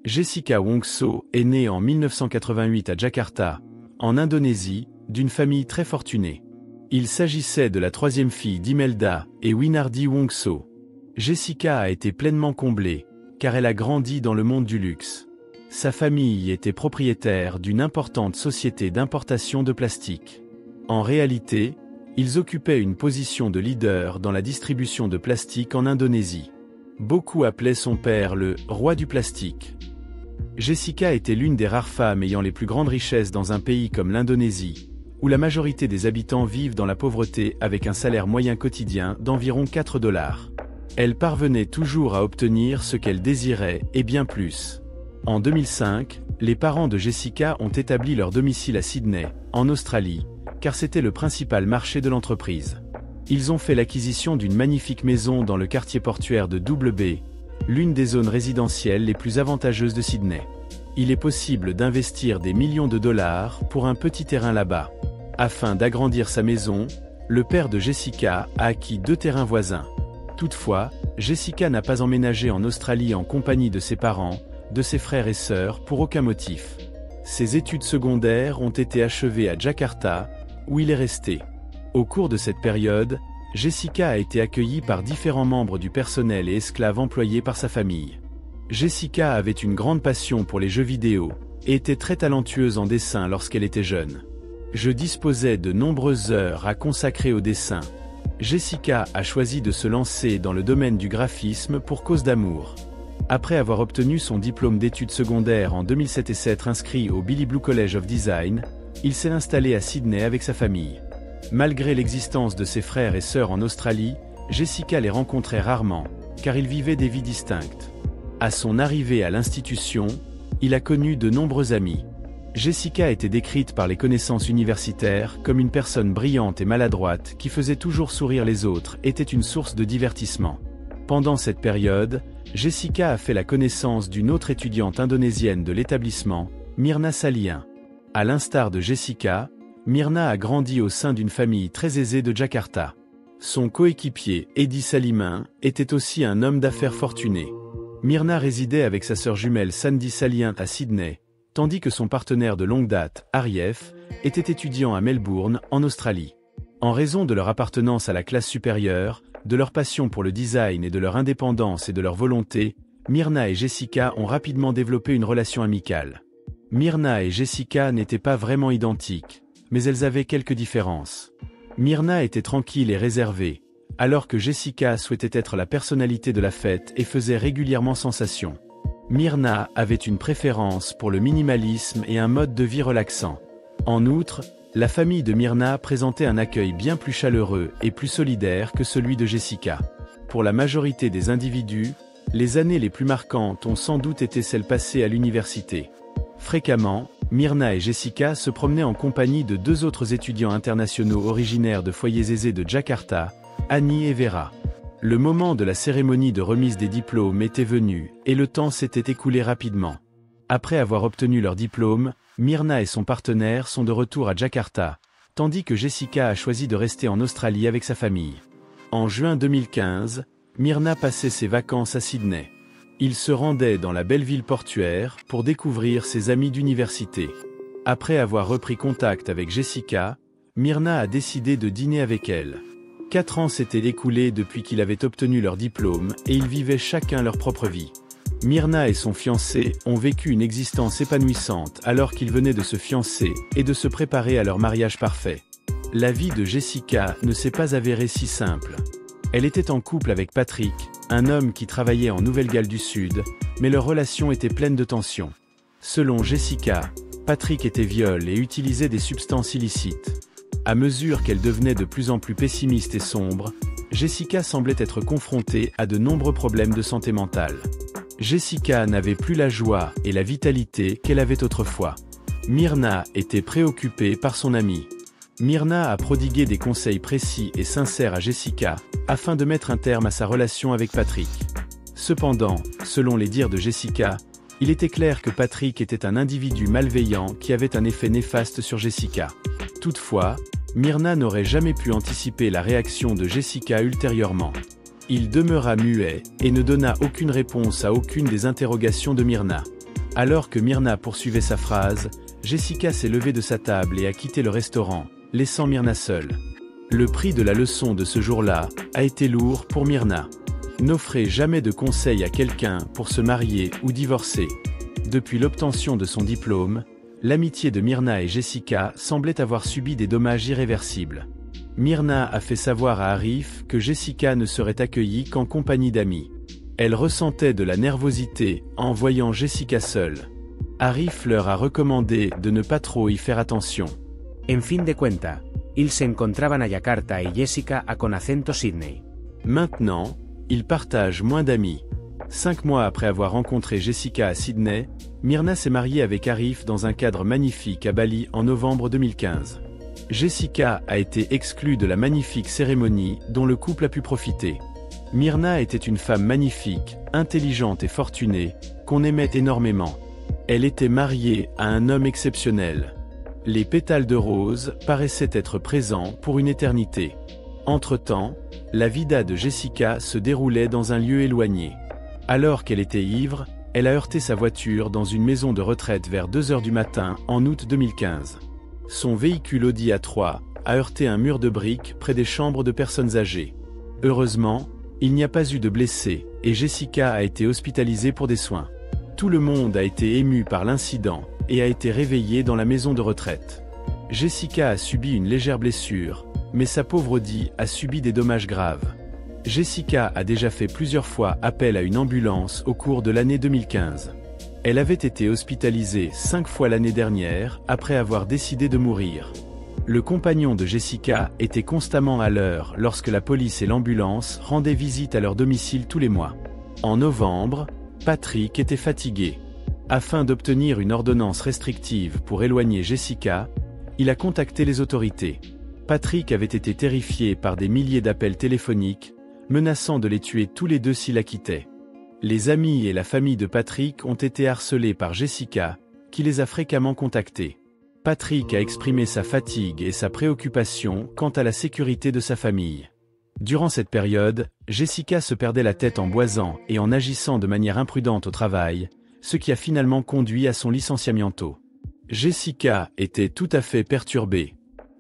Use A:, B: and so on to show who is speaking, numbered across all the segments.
A: Jessica Wongso est née en 1988 à Jakarta, en Indonésie, d'une famille très fortunée. Il s'agissait de la troisième fille d'Imelda et Winardi Wongso. Jessica a été pleinement comblée, car elle a grandi dans le monde du luxe. Sa famille était propriétaire d'une importante société d'importation de plastique. En réalité, ils occupaient une position de leader dans la distribution de plastique en Indonésie. Beaucoup appelaient son père le « roi du plastique ». Jessica était l'une des rares femmes ayant les plus grandes richesses dans un pays comme l'Indonésie, où la majorité des habitants vivent dans la pauvreté avec un salaire moyen quotidien d'environ 4 $. Elle parvenait toujours à obtenir ce qu'elle désirait et bien plus. En 2005, les parents de Jessica ont établi leur domicile à Sydney, en Australie, car c'était le principal marché de l'entreprise. Ils ont fait l'acquisition d'une magnifique maison dans le quartier portuaire de Double Bay, l'une des zones résidentielles les plus avantageuses de Sydney. Il est possible d'investir des millions de dollars pour un petit terrain là-bas. Afin d'agrandir sa maison, le père de Jessica a acquis 2 terrains voisins. Toutefois, Jessica n'a pas emménagé en Australie en compagnie de ses parents, de ses frères et sœurs pour aucun motif. Ses études secondaires ont été achevées à Jakarta, où il est resté. Au cours de cette période, Jessica a été accueillie par différents membres du personnel et esclaves employés par sa famille. Jessica avait une grande passion pour les jeux vidéo, et était très talentueuse en dessin lorsqu'elle était jeune. Je disposais de nombreuses heures à consacrer au dessin. Jessica a choisi de se lancer dans le domaine du graphisme pour cause d'amour. Après avoir obtenu son diplôme d'études secondaires en 2007 et s'être inscrit au Billy Blue College of Design, il s'est installé à Sydney avec sa famille. Malgré l'existence de ses frères et sœurs en Australie, Jessica les rencontrait rarement, car ils vivaient des vies distinctes. À son arrivée à l'institution, il a connu de nombreux amis. Jessica était décrite par les connaissances universitaires comme une personne brillante et maladroite qui faisait toujours sourire les autres et était une source de divertissement. Pendant cette période, Jessica a fait la connaissance d'une autre étudiante indonésienne de l'établissement, Myrna Salihin. À l'instar de Jessica, Myrna a grandi au sein d'une famille très aisée de Jakarta. Son coéquipier, Eddie Salihin, était aussi un homme d'affaires fortuné. Myrna résidait avec sa sœur jumelle Sandy Salihin à Sydney, tandis que son partenaire de longue date, Arief, était étudiant à Melbourne, en Australie. En raison de leur appartenance à la classe supérieure, de leur passion pour le design et de leur indépendance et de leur volonté, Myrna et Jessica ont rapidement développé une relation amicale. Myrna et Jessica n'étaient pas vraiment identiques, mais elles avaient quelques différences. Myrna était tranquille et réservée, alors que Jessica souhaitait être la personnalité de la fête et faisait régulièrement sensation. Myrna avait une préférence pour le minimalisme et un mode de vie relaxant. En outre, la famille de Myrna présentait un accueil bien plus chaleureux et plus solidaire que celui de Jessica. Pour la majorité des individus, les années les plus marquantes ont sans doute été celles passées à l'université. Fréquemment, Myrna et Jessica se promenaient en compagnie de 2 autres étudiants internationaux originaires de foyers aisés de Jakarta, Annie et Vera. Le moment de la cérémonie de remise des diplômes était venu, et le temps s'était écoulé rapidement. Après avoir obtenu leur diplôme, Myrna et son partenaire sont de retour à Jakarta, tandis que Jessica a choisi de rester en Australie avec sa famille. En juin 2015, Myrna passait ses vacances à Sydney. Il se rendait dans la belle ville portuaire pour découvrir ses amis d'université. Après avoir repris contact avec Jessica, Myrna a décidé de dîner avec elle. 4 ans s'étaient écoulés depuis qu'ils avaient obtenu leur diplôme et ils vivaient chacun leur propre vie. Myrna et son fiancé ont vécu une existence épanouissante alors qu'ils venaient de se fiancer et de se préparer à leur mariage parfait. La vie de Jessica ne s'est pas avérée si simple. Elle était en couple avec Patrick, un homme qui travaillait en Nouvelle-Galles du Sud, mais leur relation était pleine de tensions. Selon Jessica, Patrick était viol et utilisait des substances illicites. À mesure qu'elle devenait de plus en plus pessimiste et sombre, Jessica semblait être confrontée à de nombreux problèmes de santé mentale. Jessica n'avait plus la joie et la vitalité qu'elle avait autrefois. Myrna était préoccupée par son amie. Myrna a prodigué des conseils précis et sincères à Jessica, afin de mettre un terme à sa relation avec Patrick. Cependant, selon les dires de Jessica, il était clair que Patrick était un individu malveillant qui avait un effet néfaste sur Jessica. Toutefois, Myrna n'aurait jamais pu anticiper la réaction de Jessica ultérieurement. Il demeura muet et ne donna aucune réponse à aucune des interrogations de Myrna. Alors que Myrna poursuivait sa phrase, Jessica s'est levée de sa table et a quitté le restaurant, laissant Myrna seule. Le prix de la leçon de ce jour-là a été lourd pour Myrna. N'offrez jamais de conseils à quelqu'un pour se marier ou divorcer. Depuis l'obtention de son diplôme, l'amitié de Myrna et Jessica semblait avoir subi des dommages irréversibles. Myrna a fait savoir à Arif que Jessica ne serait accueillie qu'en compagnie d'amis. Elle ressentait de la nervosité en voyant Jessica seule. Arif leur a recommandé de ne pas trop y faire attention.
B: En fin de cuenta, ils se encontraban a Yakarta et Jessica a con acento Sydney.
A: Maintenant, ils partagent moins d'amis. 5 mois après avoir rencontré Jessica à Sydney, Myrna s'est mariée avec Arif dans un cadre magnifique à Bali en novembre 2015. Jessica a été exclue de la magnifique cérémonie dont le couple a pu profiter. Myrna était une femme magnifique, intelligente et fortunée, qu'on aimait énormément. Elle était mariée à un homme exceptionnel. Les pétales de rose paraissaient être présents pour une éternité. Entre-temps, la vida de Jessica se déroulait dans un lieu éloigné. Alors qu'elle était ivre, elle a heurté sa voiture dans une maison de retraite vers 2 heures du matin en août 2015. Son véhicule Audi A3 a heurté un mur de briques près des chambres de personnes âgées. Heureusement, il n'y a pas eu de blessés, et Jessica a été hospitalisée pour des soins. Tout le monde a été ému par l'incident, et a été réveillé dans la maison de retraite. Jessica a subi une légère blessure, mais sa pauvre Audi a subi des dommages graves. Jessica a déjà fait plusieurs fois appel à une ambulance au cours de l'année 2015. Elle avait été hospitalisée 5 fois l'année dernière, après avoir décidé de mourir. Le compagnon de Jessica était constamment à l'heure lorsque la police et l'ambulance rendaient visite à leur domicile tous les mois. En novembre, Patrick était fatigué. Afin d'obtenir une ordonnance restrictive pour éloigner Jessica, il a contacté les autorités. Patrick avait été terrifié par des milliers d'appels téléphoniques, menaçant de les tuer tous les deux s'il la quittait. Les amis et la famille de Patrick ont été harcelés par Jessica, qui les a fréquemment contactés. Patrick a exprimé sa fatigue et sa préoccupation quant à la sécurité de sa famille. Durant cette période, Jessica se perdait la tête en boisant et en agissant de manière imprudente au travail, ce qui a finalement conduit à son licenciement tôt. Jessica était tout à fait perturbée.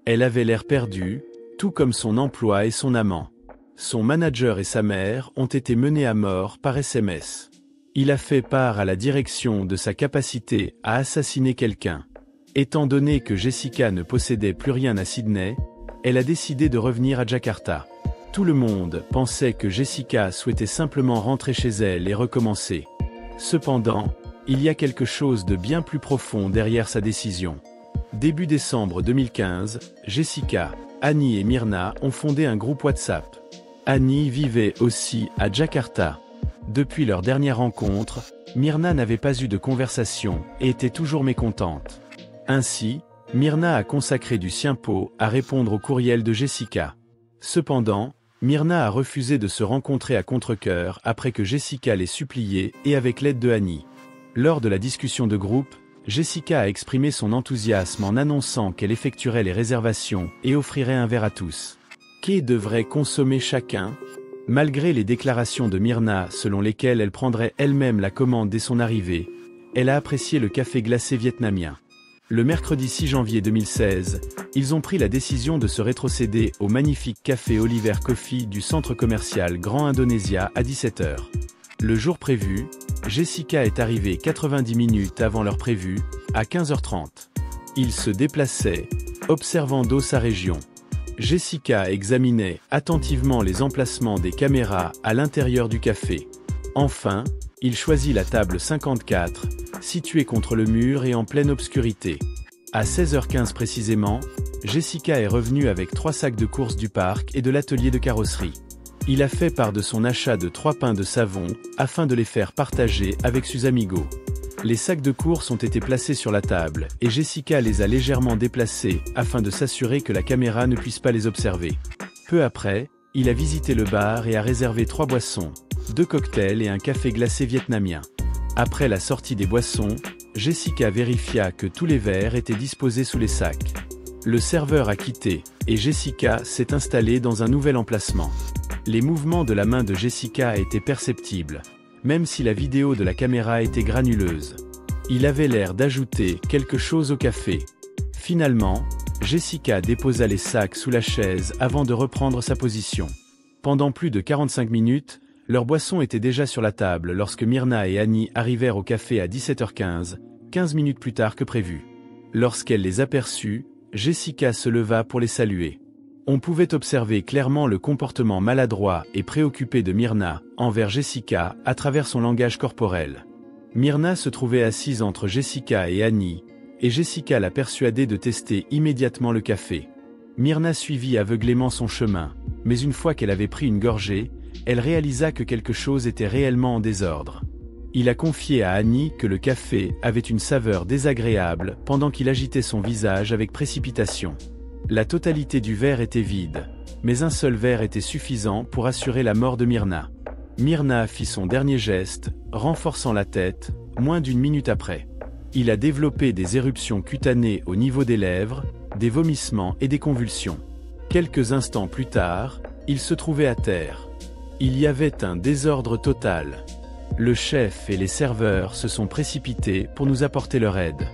A: Elle avait l'air perdue, tout comme son emploi et son amant. Son manager et sa mère ont été menés à mort par SMS. Il a fait part à la direction de sa capacité à assassiner quelqu'un. Étant donné que Jessica ne possédait plus rien à Sydney, elle a décidé de revenir à Jakarta. Tout le monde pensait que Jessica souhaitait simplement rentrer chez elle et recommencer. Cependant, il y a quelque chose de bien plus profond derrière sa décision. Début décembre 2015, Jessica, Annie et Myrna ont fondé un groupe WhatsApp. Annie vivait aussi à Jakarta. Depuis leur dernière rencontre, Myrna n'avait pas eu de conversation et était toujours mécontente. Ainsi, Myrna a consacré du sien-pot à répondre au courriel de Jessica. Cependant, Myrna a refusé de se rencontrer à contre-cœur après que Jessica l'ait supplié et avec l'aide de Annie. Lors de la discussion de groupe, Jessica a exprimé son enthousiasme en annonçant qu'elle effectuerait les réservations et offrirait un verre à tous. Qui devrait consommer chacun? Malgré les déclarations de Myrna selon lesquelles elle prendrait elle-même la commande dès son arrivée, elle a apprécié le café glacé vietnamien. Le mercredi 6 janvier 2016, ils ont pris la décision de se rétrocéder au magnifique café Oliver Coffee du centre commercial Grand Indonesia à 17 h. Le jour prévu, Jessica est arrivée 90 minutes avant l'heure prévue, à 15h30. Ils se déplaçaient, observant d'eau sa région. Jessica examinait attentivement les emplacements des caméras à l'intérieur du café. Enfin, il choisit la table 54, située contre le mur et en pleine obscurité. À 16h15 précisément, Jessica est revenue avec 3 sacs de courses du parc et de l'atelier de carrosserie. Il a fait part de son achat de 3 pains de savon, afin de les faire partager avec ses amigos. Les sacs de courses ont été placés sur la table, et Jessica les a légèrement déplacés, afin de s'assurer que la caméra ne puisse pas les observer. Peu après, il a visité le bar et a réservé 3 boissons, 2 cocktails et un café glacé vietnamien. Après la sortie des boissons, Jessica vérifia que tous les verres étaient disposés sous les sacs. Le serveur a quitté, et Jessica s'est installée dans un nouvel emplacement. Les mouvements de la main de Jessica étaient perceptibles, même si la vidéo de la caméra était granuleuse. Il avait l'air d'ajouter quelque chose au café. Finalement, Jessica déposa les sacs sous la chaise avant de reprendre sa position. Pendant plus de 45 minutes, leur boisson était déjà sur la table lorsque Myrna et Annie arrivèrent au café à 17h15, 15 minutes plus tard que prévu. Lorsqu'elle les aperçut, Jessica se leva pour les saluer. On pouvait observer clairement le comportement maladroit et préoccupé de Myrna envers Jessica à travers son langage corporel. Myrna se trouvait assise entre Jessica et Annie, et Jessica l'a persuadée de tester immédiatement le café. Myrna suivit aveuglément son chemin, mais une fois qu'elle avait pris une gorgée, elle réalisa que quelque chose était réellement en désordre. Il a confié à Annie que le café avait une saveur désagréable pendant qu'il agitait son visage avec précipitation. La totalité du verre était vide, mais un seul verre était suffisant pour assurer la mort de Myrna. Myrna fit son dernier geste, renforçant la tête, moins d'une minute après. Il a développé des éruptions cutanées au niveau des lèvres, des vomissements et des convulsions. Quelques instants plus tard, il se trouvait à terre. Il y avait un désordre total. Le chef et les serveurs se sont précipités pour nous apporter leur aide.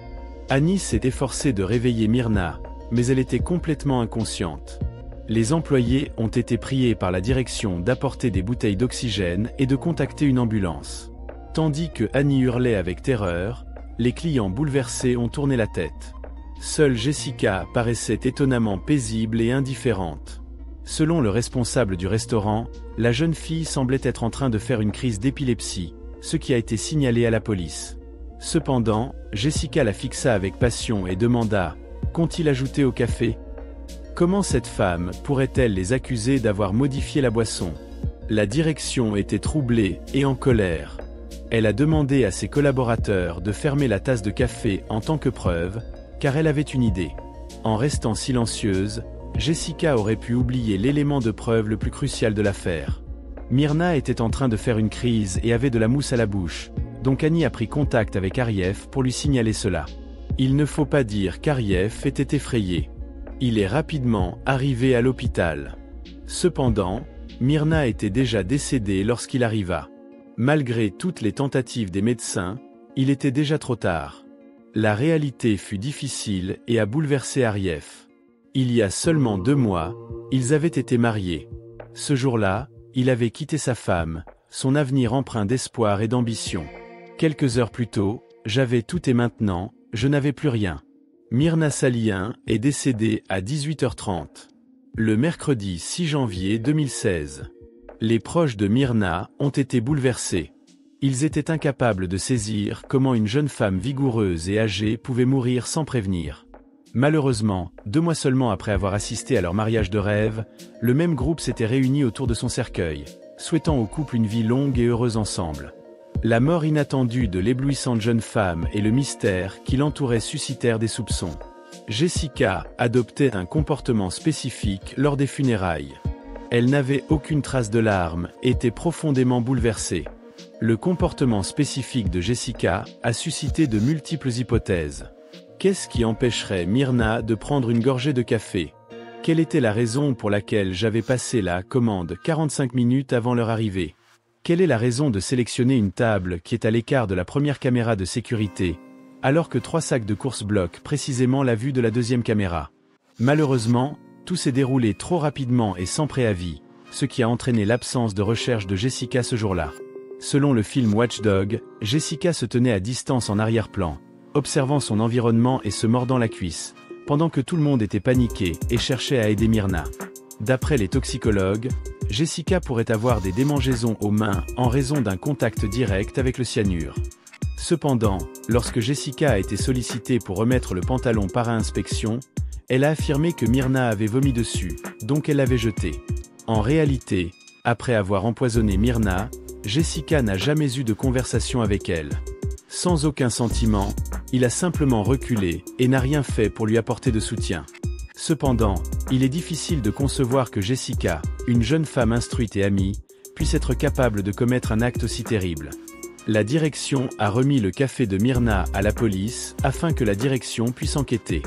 A: Annie s'est efforcée de réveiller Myrna, mais elle était complètement inconsciente. Les employés ont été priés par la direction d'apporter des bouteilles d'oxygène et de contacter une ambulance. Tandis que Annie hurlait avec terreur, les clients bouleversés ont tourné la tête. Seule Jessica paraissait étonnamment paisible et indifférente. Selon le responsable du restaurant, la jeune fille semblait être en train de faire une crise d'épilepsie, ce qui a été signalé à la police. Cependant, Jessica la fixa avec passion et demanda « Qu'ont-ils ajouté au café ? Comment cette femme pourrait-elle les accuser d'avoir modifié la boisson ?» La direction était troublée et en colère. Elle a demandé à ses collaborateurs de fermer la tasse de café en tant que preuve, car elle avait une idée. En restant silencieuse, Jessica aurait pu oublier l'élément de preuve le plus crucial de l'affaire. Myrna était en train de faire une crise et avait de la mousse à la bouche, donc Annie a pris contact avec Arieff pour lui signaler cela. Il ne faut pas dire qu'Arieff était effrayé. Il est rapidement arrivé à l'hôpital. Cependant, Myrna était déjà décédée lorsqu'il arriva. Malgré toutes les tentatives des médecins, il était déjà trop tard. La réalité fut difficile et a bouleversé Arieff. Il y a seulement 2 mois, ils avaient été mariés. Ce jour-là, il avait quitté sa femme, son avenir empreint d'espoir et d'ambition. Quelques heures plus tôt, j'avais tout et maintenant, je n'avais plus rien. Myrna Salien est décédée à 18h30. Le mercredi 6 janvier 2016. Les proches de Myrna ont été bouleversés. Ils étaient incapables de saisir comment une jeune femme vigoureuse et âgée pouvait mourir sans prévenir. Malheureusement, 2 mois seulement après avoir assisté à leur mariage de rêve, le même groupe s'était réuni autour de son cercueil, souhaitant au couple une vie longue et heureuse ensemble. La mort inattendue de l'éblouissante jeune femme et le mystère qui l'entourait suscitèrent des soupçons. Jessica adoptait un comportement spécifique lors des funérailles. Elle n'avait aucune trace de larmes et était profondément bouleversée. Le comportement spécifique de Jessica a suscité de multiples hypothèses. Qu'est-ce qui empêcherait Myrna de prendre une gorgée de café? Quelle était la raison pour laquelle j'avais passé la commande 45 minutes avant leur arrivée? Quelle est la raison de sélectionner une table qui est à l'écart de la première caméra de sécurité, alors que 3 sacs de course bloquent précisément la vue de la deuxième caméra? Malheureusement, tout s'est déroulé trop rapidement et sans préavis, ce qui a entraîné l'absence de recherche de Jessica ce jour-là. Selon le film Watch Dog, Jessica se tenait à distance en arrière-plan, observant son environnement et se mordant la cuisse, pendant que tout le monde était paniqué et cherchait à aider Myrna. D'après les toxicologues, Jessica pourrait avoir des démangeaisons aux mains en raison d'un contact direct avec le cyanure. Cependant, lorsque Jessica a été sollicitée pour remettre le pantalon para-inspection, elle a affirmé que Myrna avait vomi dessus, donc elle l'avait jeté. En réalité, après avoir empoisonné Myrna, Jessica n'a jamais eu de conversation avec elle. Sans aucun sentiment, il a simplement reculé et n'a rien fait pour lui apporter de soutien. Cependant, il est difficile de concevoir que Jessica, une jeune femme instruite et amie, puisse être capable de commettre un acte aussi terrible. La direction a remis le café de Myrna à la police afin que la direction puisse enquêter.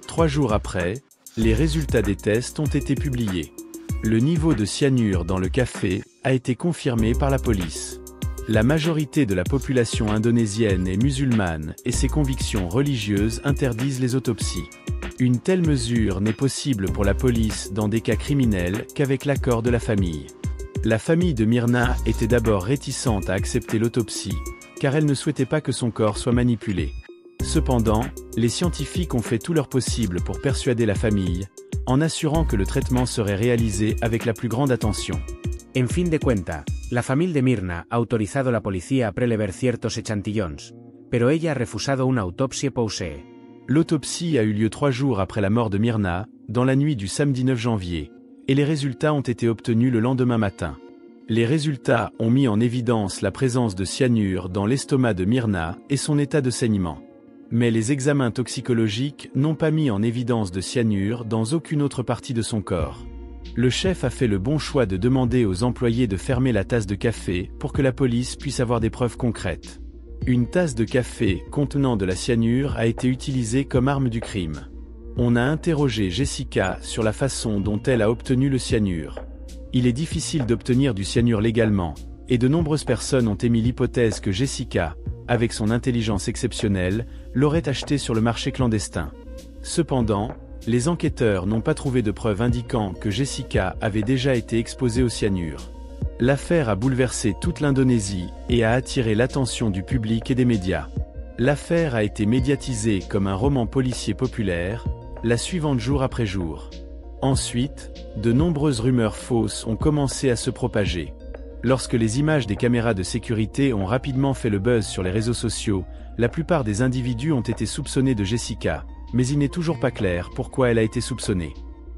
A: 3 jours après, les résultats des tests ont été publiés. Le niveau de cyanure dans le café a été confirmé par la police. La majorité de la population indonésienne est musulmane et ses convictions religieuses interdisent les autopsies. Une telle mesure n'est possible pour la police dans des cas criminels qu'avec l'accord de la famille. La famille de Myrna était d'abord réticente à accepter l'autopsie, car elle ne souhaitait pas que son corps soit manipulé. Cependant, les scientifiques ont fait tout leur possible pour persuader la famille, en assurant que le traitement serait réalisé avec la plus grande attention.
B: En fin de cuenta, la familia de Myrna ha autorizado a la policía a prelever ciertos echantillons, pero ella ha refusado una autopsia poussée.
A: L'autopsie a eu lieu 3 jours après la mort de Myrna, dans la nuit du samedi 9 janvier, et les résultats ont été obtenus le lendemain matin. Les résultats ont mis en évidence la présence de cyanure dans l'estomac de Myrna et son état de saignement. Mais les examens toxicologiques n'ont pas mis en évidence de cyanure dans aucune autre partie de son corps. Le chef a fait le bon choix de demander aux employés de fermer la tasse de café pour que la police puisse avoir des preuves concrètes. Une tasse de café contenant de la cyanure a été utilisée comme arme du crime. On a interrogé Jessica sur la façon dont elle a obtenu le cyanure. Il est difficile d'obtenir du cyanure légalement, et de nombreuses personnes ont émis l'hypothèse que Jessica, avec son intelligence exceptionnelle, l'aurait acheté sur le marché clandestin. Cependant, les enquêteurs n'ont pas trouvé de preuves indiquant que Jessica avait déjà été exposée au cyanure. L'affaire a bouleversé toute l'Indonésie et a attiré l'attention du public et des médias. L'affaire a été médiatisée comme un roman policier populaire, la suivante jour après jour. Ensuite, de nombreuses rumeurs fausses ont commencé à se propager. Lorsque les images des caméras de sécurité ont rapidement fait le buzz sur les réseaux sociaux, la plupart des individus ont été soupçonnés de Jessica, mais il n'est toujours pas clair pourquoi elle a été soupçonnée.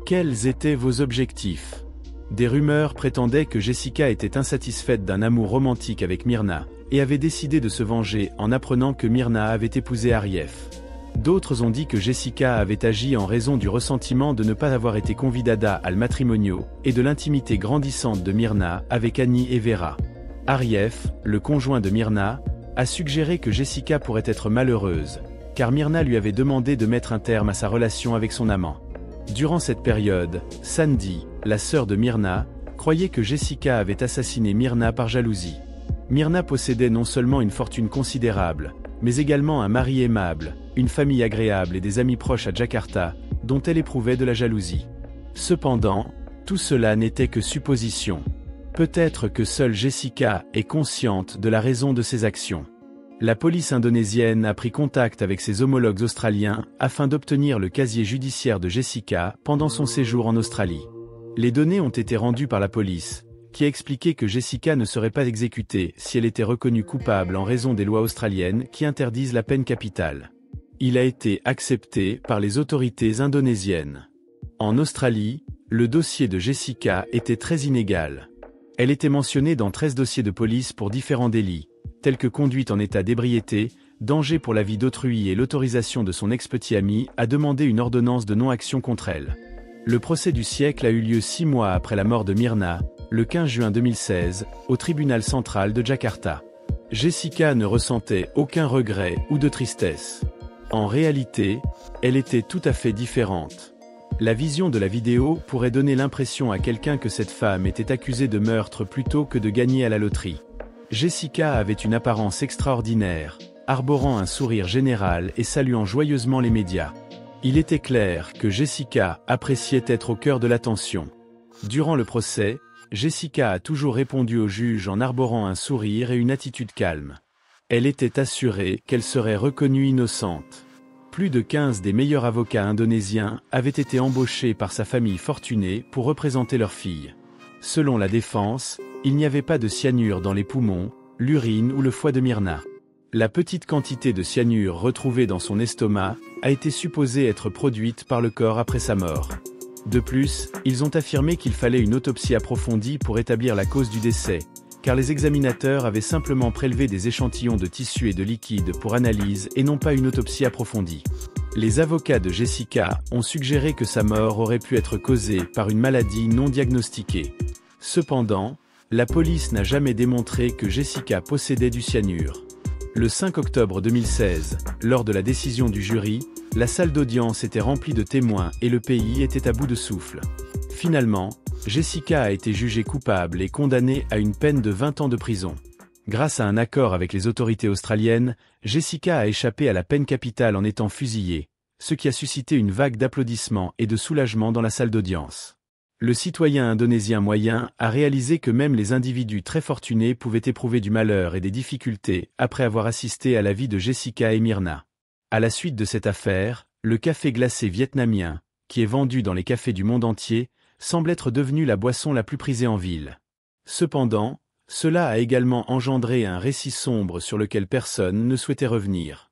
A: Quels étaient vos objectifs ? Des rumeurs prétendaient que Jessica était insatisfaite d'un amour romantique avec Myrna, et avait décidé de se venger en apprenant que Myrna avait épousé Arief. D'autres ont dit que Jessica avait agi en raison du ressentiment de ne pas avoir été convidada al matrimonio, et de l'intimité grandissante de Myrna avec Annie et Vera. Arief, le conjoint de Myrna, a suggéré que Jessica pourrait être malheureuse, car Myrna lui avait demandé de mettre un terme à sa relation avec son amant. Durant cette période, Sandy, la sœur de Myrna, croyait que Jessica avait assassiné Myrna par jalousie. Myrna possédait non seulement une fortune considérable, mais également un mari aimable, une famille agréable et des amis proches à Jakarta, dont elle éprouvait de la jalousie. Cependant, tout cela n'était que supposition. Peut-être que seule Jessica est consciente de la raison de ses actions. La police indonésienne a pris contact avec ses homologues australiens afin d'obtenir le casier judiciaire de Jessica pendant son séjour en Australie. Les données ont été rendues par la police, qui a expliqué que Jessica ne serait pas exécutée si elle était reconnue coupable en raison des lois australiennes qui interdisent la peine capitale. Il a été accepté par les autorités indonésiennes. En Australie, le dossier de Jessica était très inégal. Elle était mentionnée dans 13 dossiers de police pour différents délits, tels que conduite en état d'ébriété, danger pour la vie d'autrui et l'autorisation de son ex-petit ami à demander une ordonnance de non-action contre elle. Le procès du siècle a eu lieu 6 mois après la mort de Myrna, le 15 juin 2016, au tribunal central de Jakarta. Jessica ne ressentait aucun regret ou de tristesse. En réalité, elle était tout à fait différente. La vision de la vidéo pourrait donner l'impression à quelqu'un que cette femme était accusée de meurtre plutôt que de gagner à la loterie. Jessica avait une apparence extraordinaire, arborant un sourire général et saluant joyeusement les médias. Il était clair que Jessica appréciait être au cœur de l'attention. Durant le procès, Jessica a toujours répondu au juge en arborant un sourire et une attitude calme. Elle était assurée qu'elle serait reconnue innocente. Plus de 15 des meilleurs avocats indonésiens avaient été embauchés par sa famille fortunée pour représenter leur fille. Selon la défense, il n'y avait pas de cyanure dans les poumons, l'urine ou le foie de Myrna. La petite quantité de cyanure retrouvée dans son estomac a été supposée être produite par le corps après sa mort. De plus, ils ont affirmé qu'il fallait une autopsie approfondie pour établir la cause du décès, car les examinateurs avaient simplement prélevé des échantillons de tissu et de liquide pour analyse et non pas une autopsie approfondie. Les avocats de Jessica ont suggéré que sa mort aurait pu être causée par une maladie non diagnostiquée. Cependant, la police n'a jamais démontré que Jessica possédait du cyanure. Le 5 octobre 2016, lors de la décision du jury, la salle d'audience était remplie de témoins et le pays était à bout de souffle. Finalement, Jessica a été jugée coupable et condamnée à une peine de 20 ans de prison. Grâce à un accord avec les autorités australiennes, Jessica a échappé à la peine capitale en étant fusillée, ce qui a suscité une vague d'applaudissements et de soulagement dans la salle d'audience. Le citoyen indonésien moyen a réalisé que même les individus très fortunés pouvaient éprouver du malheur et des difficultés après avoir assisté à la vie de Jessica et Myrna. À la suite de cette affaire, le café glacé vietnamien, qui est vendu dans les cafés du monde entier, semble être devenu la boisson la plus prisée en ville. Cependant, cela a également engendré un récit sombre sur lequel personne ne souhaitait revenir.